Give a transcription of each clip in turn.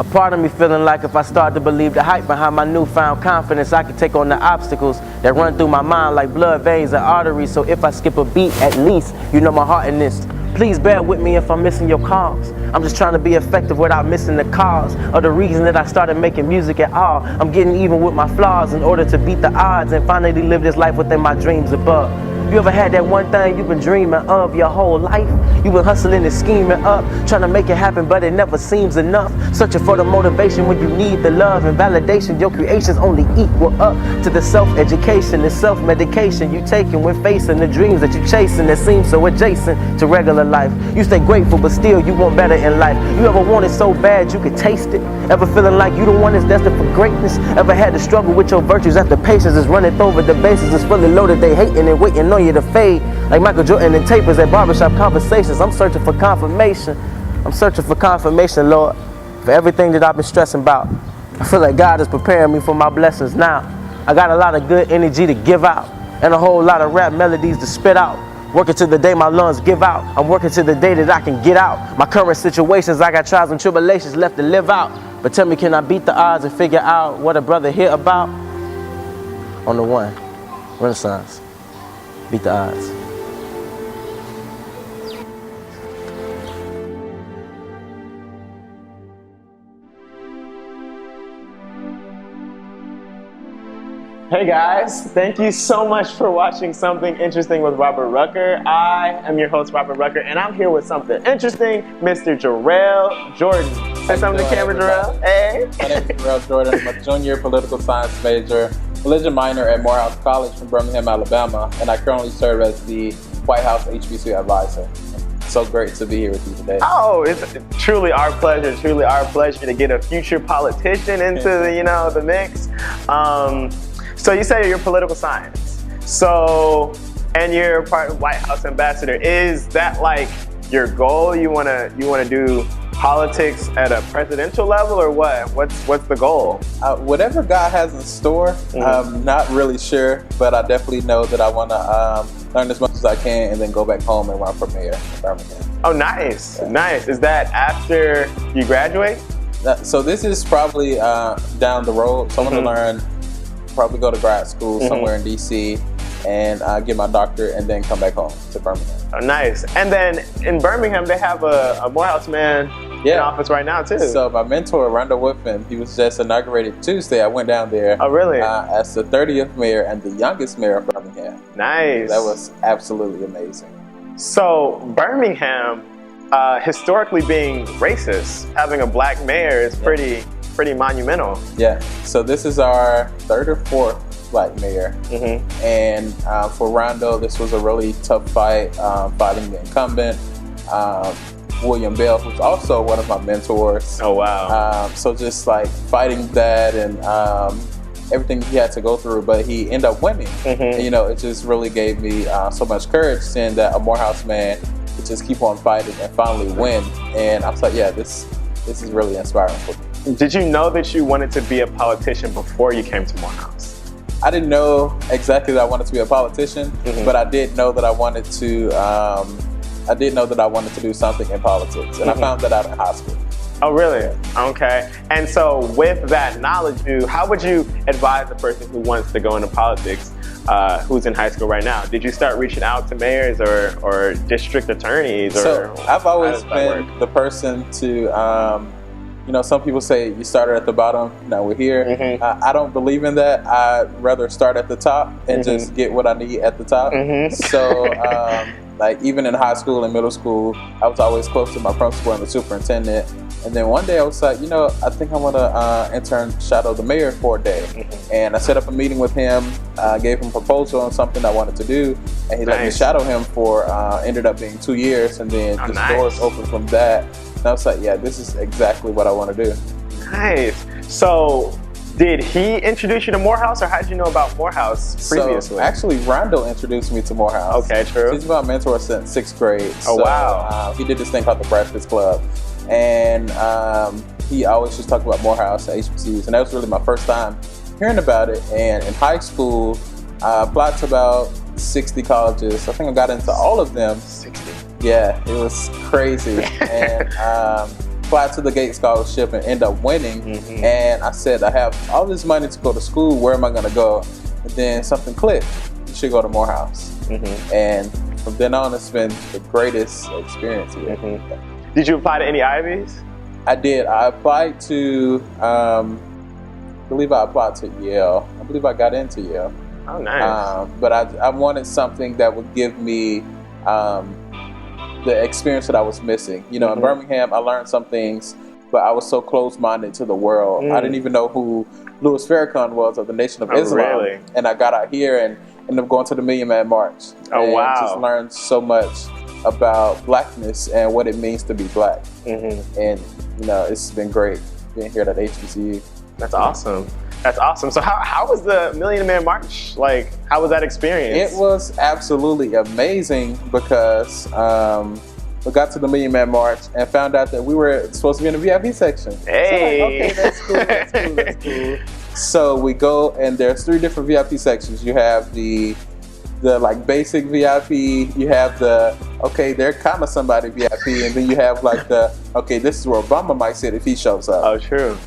A part of me feeling like if I start to believe the hype behind my newfound confidence, I can take on the obstacles that run through my mind like blood veins and arteries. So if I skip a beat, at least you know my heart in this. Please bear with me if I'm missing your calls. I'm just trying to be effective without missing the cause or the reason that I started making music at all. I'm getting even with my flaws in order to beat the odds and finally live this life within my dreams above. You ever had that one thing you've been dreaming of your whole life? You've been hustling and scheming up, trying to make it happen, but it never seems enough. Searching for the motivation when you need the love and validation. Your creations only equal up to the self-education and self-medication you taking when facing the dreams that you chasing that seem so adjacent to regular life. You stay grateful, but still you want better in life. You ever want it so bad you could taste it? Ever feeling like you the one that's destined for greatness? Ever had to struggle with your virtues after patience is running over the bases is fully loaded, they hating and waiting on you to fade like Michael Jordan and tapers at barbershop conversations? I'm searching for confirmation. I'm searching for confirmation, Lord, for everything that I've been stressing about. I feel like God is preparing me for my blessings now. I got a lot of good energy to give out and a whole lot of rap melodies to spit out. Working till the day my lungs give out. I'm working till the day that I can get out. My current situations, I got trials and tribulations left to live out. But tell me, can I beat the odds and figure out what a brother here about? On the one, Renaissance. Beat the odds. Hey guys, thank you so much for watching Something Interesting with Robert Rucker. I am your host, Robert Rucker, and I'm here with something interesting, Mr. Jarrell Jordan. Say something to the camera, Jarrell. Hey. My name is Jarrell Jordan. I'm a junior political science major, religion minor at Morehouse College from Birmingham, Alabama, and I currently serve as the White House HBCU advisor. So great to be here with you today. Oh, it's truly our pleasure to get a future politician into the mix. So you say you're political science. So, and you're part of White House ambassador. Is that like your goal? You wanna do politics at a presidential level, or what? What's the goal? Whatever God has in store, I'm not really sure, but I definitely know that I want to learn as much as I can and then go back home and run for mayor in Birmingham. Oh, nice, nice. Is that after you graduate? So this is probably down the road. So I'm going to learn, probably go to grad school somewhere in DC and get my doctorate and then come back home to Birmingham. Oh, nice. And then in Birmingham, they have a Morehouse man in office right now too. So my mentor, Randall Whitman, he was just inaugurated Tuesday. I went down there. Oh, really? As the 30th mayor and the youngest mayor of Birmingham. Nice. That was absolutely amazing. So Birmingham, historically being racist, having a black mayor is pretty monumental. Yeah. So this is our third or fourth black mayor, and for Rondo, this was a really tough fight, fighting the incumbent, William Bell, who's also one of my mentors. Oh wow! So just like fighting that and everything he had to go through, but he ended up winning. And, it just really gave me so much courage seeing that a Morehouse man could just keep on fighting and finally win. And I was like, yeah, this is really inspiring for me. Did you know that you wanted to be a politician before you came to Morehouse? I didn't know exactly that I wanted to be a politician, but I did know that I wanted to. I did know that I wanted to do something in politics, and I found that out in high school. Oh, really? Okay. And so, with that knowledge, how would you advise a person who wants to go into politics, who's in high school right now? Did you start reaching out to mayors or district attorneys? So I've always been the person to. Some people say you started at the bottom, now we're here. I don't believe in that. I'd rather start at the top and just get what I need at the top. So, like even in high school and middle school, I was always close to my principal and the superintendent. And then one day I was like, I think I want to shadow the mayor for a day. And I set up a meeting with him, gave him a proposal on something I wanted to do, and he let me shadow him for, ended up being 2 years, and then doors opened from that. And I was like, yeah, this is exactly what I want to do. Nice. So did he introduce you to Morehouse, or how did you know about Morehouse previously? So actually, Randall introduced me to Morehouse. Okay, true. He's been my mentor since 6th grade. Oh, wow. He did this thing called the Breakfast Club. And he always just talked about Morehouse at HBCUs. And that was really my first time hearing about it. And in high school, I applied to about 60 colleges. I think I got into all of them. 60. Yeah, it was crazy. And fly to the Gate Scholarship and end up winning. And I said, I have all this money to go to school. Where am I going to go? And then something clicked. You should go to Morehouse. And from then on, it's been the greatest experience here. Did you apply to any Ivies? I did. I applied to, I believe I applied to Yale. I believe I got into Yale. Oh, nice. But I wanted something that would give me the experience that I was missing. You know, in Birmingham, I learned some things, but I was so close-minded to the world. I didn't even know who Louis Farrakhan was of the Nation of Islam. Really? And I got out here and ended up going to the Million Man March. Oh, and wow. just learned so much about blackness and what it means to be black. And, you know, it's been great being here at HBCU. That's awesome. That's awesome. So how was the Million Man March? Like, how was that experience? It was absolutely amazing because we got to the Million Man March and found out that we were supposed to be in the VIP section. Hey! So like, okay, that's cool, that's cool, that's cool. So we go, and there's 3 different VIP sections. You have the like basic VIP, you have the, okay, they're kind of somebody VIP, and then you have like the, okay, this is where Obama might sit if he shows up. Oh, true.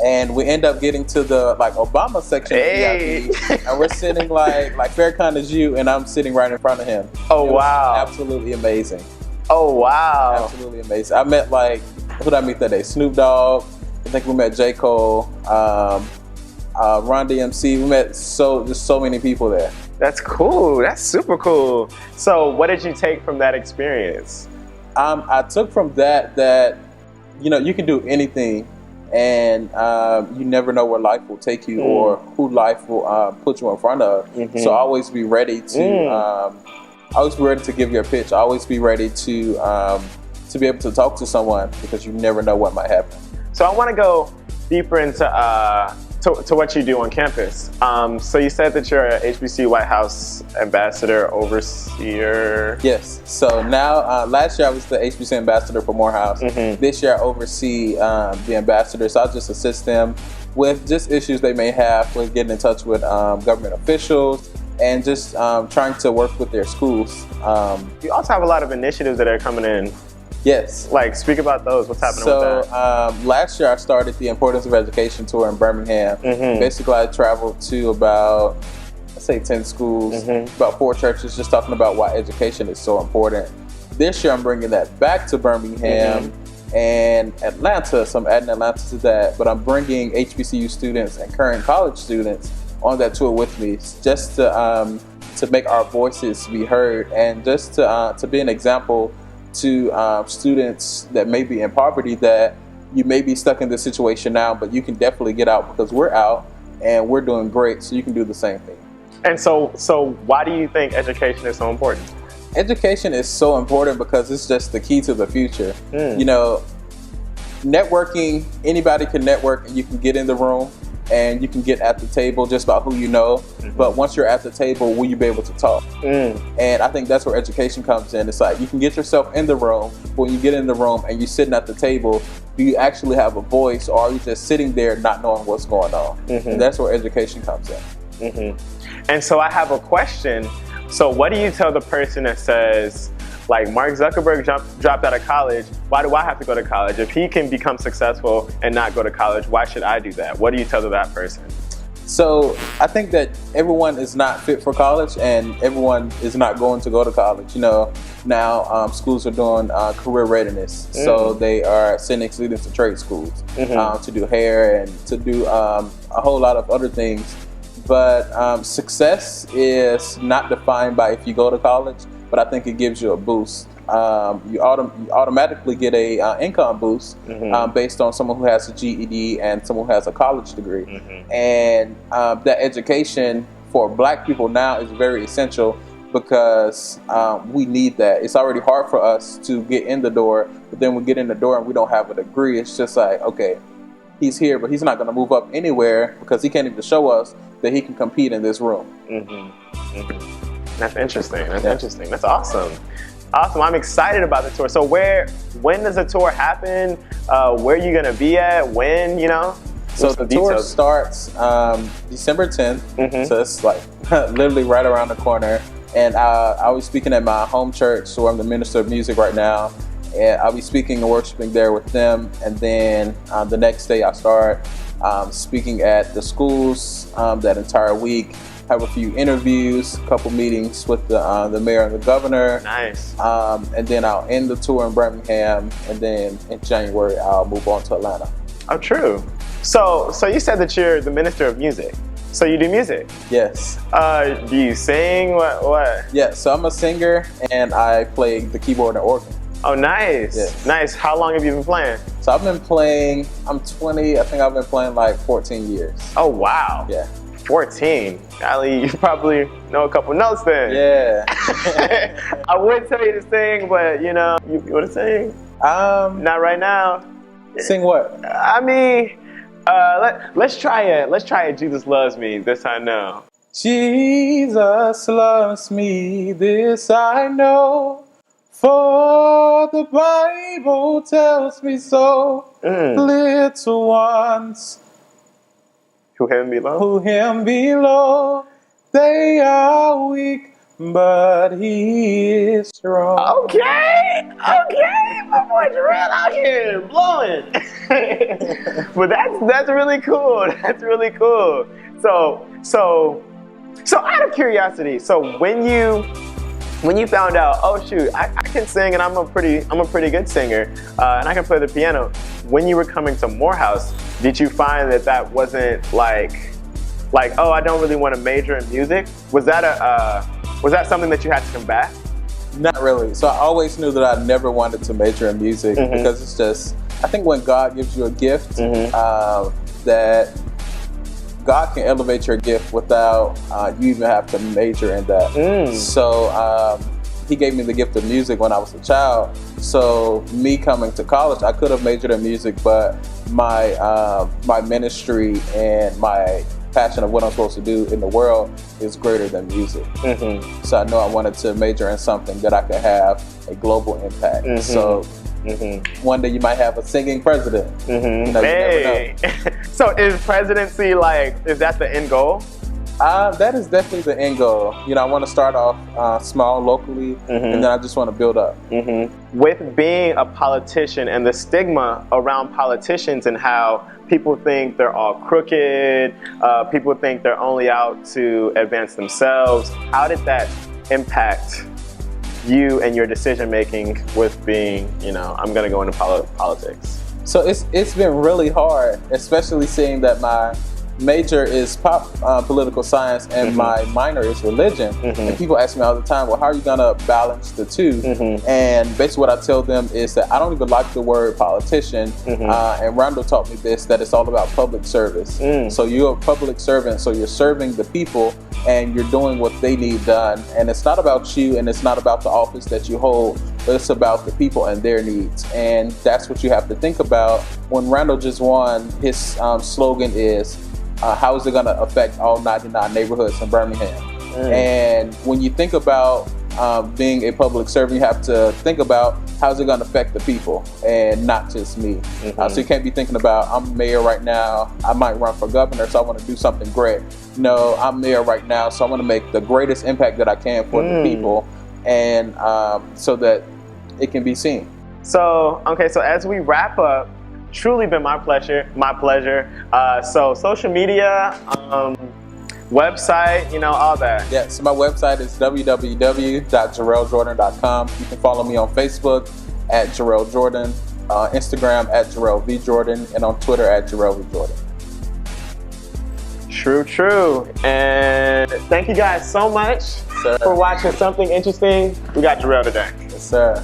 And we end up getting to the like Obama section of VIP, and we're sitting like Farrakhan is you, and I'm sitting right in front of him. Oh, wow. Absolutely amazing. Oh, wow. Absolutely amazing. I met like, who did I meet that day? Snoop Dogg. I think we met J. Cole, Run DMC. We met just so many people there. That's cool. That's super cool. So what did you take from that experience? I took from that, you know, you can do anything, and you never know where life will take you or who life will put you in front of. So always be ready to give your pitch. Always be ready to be able to talk to someone, because you never know what might happen. So I want to go deeper into to what you do on campus. So you said that you're a HBC White House ambassador, overseer. Yes. So now, last year I was the HBC ambassador for Morehouse. This year I oversee the ambassadors. So I just assist them with just issues they may have with getting in touch with government officials and just trying to work with their schools. You also have a lot of initiatives that are coming in. Yes. Like, speak about those. What's happening with that? Last year I started the Importance of Education tour in Birmingham. Basically, I traveled to about, let's say 10 schools, about 4 churches, just talking about why education is so important. This year I'm bringing that back to Birmingham and Atlanta, so I'm adding Atlanta to that, but I'm bringing HBCU students and current college students on that tour with me, just to make our voices be heard, and just to be an example to students that may be in poverty, that you may be stuck in this situation now, but you can definitely get out, because we're out and we're doing great, so you can do the same thing. And so why do you think education is so important? Education is so important because it's just the key to the future. You know, networking, anybody can network, and you can get in the room and you can get at the table just about who you know. But once you're at the table, will you be able to talk? And I think that's where education comes in. It's like, you can get yourself in the room, but when you get in the room and you're sitting at the table, do you actually have a voice, or are you just sitting there not knowing what's going on? And that's where education comes in. And so I have a question. So what do you tell the person that says, like, Mark Zuckerberg dropped out of college, why do I have to go to college? If he can become successful and not go to college, why should I do that? What do you tell to that person? So I think that everyone is not fit for college, and everyone is not going to go to college. You know, now schools are doing career readiness. So they are sending students to trade schools to do hair and to do a whole lot of other things. But success is not defined by if you go to college, but I think it gives you a boost. You automatically get a income boost based on someone who has a GED and someone who has a college degree. And that education for Black people now is very essential, because we need that. It's already hard for us to get in the door, but then we get in the door and we don't have a degree. It's just like, okay, he's here, but he's not going to move up anywhere because he can't even show us that he can compete in this room. That's interesting. That's interesting. That's awesome. Awesome. I'm excited about the tour. So when does the tour happen? Where are you going to be at? When, you know? So the tour starts December 10th. So it's like literally right around the corner. And I was speaking at my home church, so I'm the minister of music right now. and I'll be speaking and worshiping there with them. And then the next day I start speaking at the schools that entire week. Have a few interviews, a couple meetings with the mayor and the governor. Nice. And then I'll end the tour in Birmingham, and then in January I'll move on to Atlanta. Oh, true. So you said that you're the minister of music. So you do music? Yes. Do you sing? What? Yeah, so I'm a singer and I play the keyboard and organ. Oh, nice. Yes. Nice. How long have you been playing? So I've been playing, I'm 20, I think I've been playing like 14 years. Oh, wow. Yeah. 14. Golly, you probably know a couple notes then. Yeah. I would tell you to sing, but you know, you want to sing? Not right now. Sing what? I mean, let's try it. Let's try it. Jesus loves me. This I know. Jesus loves me, this I know, for the Bible tells me so. Little ones Who him below? who him below, they are weak, but he is strong. Okay, my boy Jarrell out here blowing. But that's really cool. That's really cool. So out of curiosity, so when you found out, oh shoot, I can sing and I'm a pretty good singer, and I can play the piano. When you were coming to Morehouse, did you find that wasn't like, oh, I don't really want to major in music? Was that something that you had to combat? Not really. So I always knew that I never wanted to major in music because it's just, I think when God gives you a gift, that God can elevate your gift without you even have to major in that. So he gave me the gift of music when I was a child. So me coming to college, I could have majored in music, but my ministry and my passion of what I'm supposed to do in the world is greater than music. So I know I wanted to major in something that I could have a global impact. So one day you might have a singing president. You know, hey. you never know. So is presidency is that the end goal? That is definitely the end goal. You know, I want to start off small locally, and then I just want to build up. With being a politician and the stigma around politicians and how people think they're all crooked, people think they're only out to advance themselves, how did that impact you and your decision making with being, I'm going to go into politics? So it's been really hard, especially seeing that my major is political science and my minor is religion. And people ask me all the time, well, how are you going to balance the two? And basically what I tell them is that I don't even like the word politician. And Randall taught me this, that it's all about public service. So you're a public servant, so you're serving the people and you're doing what they need done. And it's not about you and it's not about the office that you hold, but it's about the people and their needs. And that's what you have to think about. When Randall just won, his slogan is, how is it going to affect all 99 neighborhoods in Birmingham? And when you think about being a public servant, you have to think about how is it going to affect the people and not just me. So you can't be thinking about, I'm mayor right now, I might run for governor, so I want to do something great. No, I'm mayor right now, so I want to make the greatest impact that I can for the people, and so that it can be seen. So, okay, so as we wrap up, truly been my pleasure. So social media, website, all that. Yeah, so my website is www.jarrelljordan.com. You can follow me on Facebook at Jarrell Jordan, Instagram at Jarrell V Jordan, and on Twitter at Jarrell V Jordan. True. And thank you guys so much for watching Something Interesting. We got Jarrell today. Yes, sir.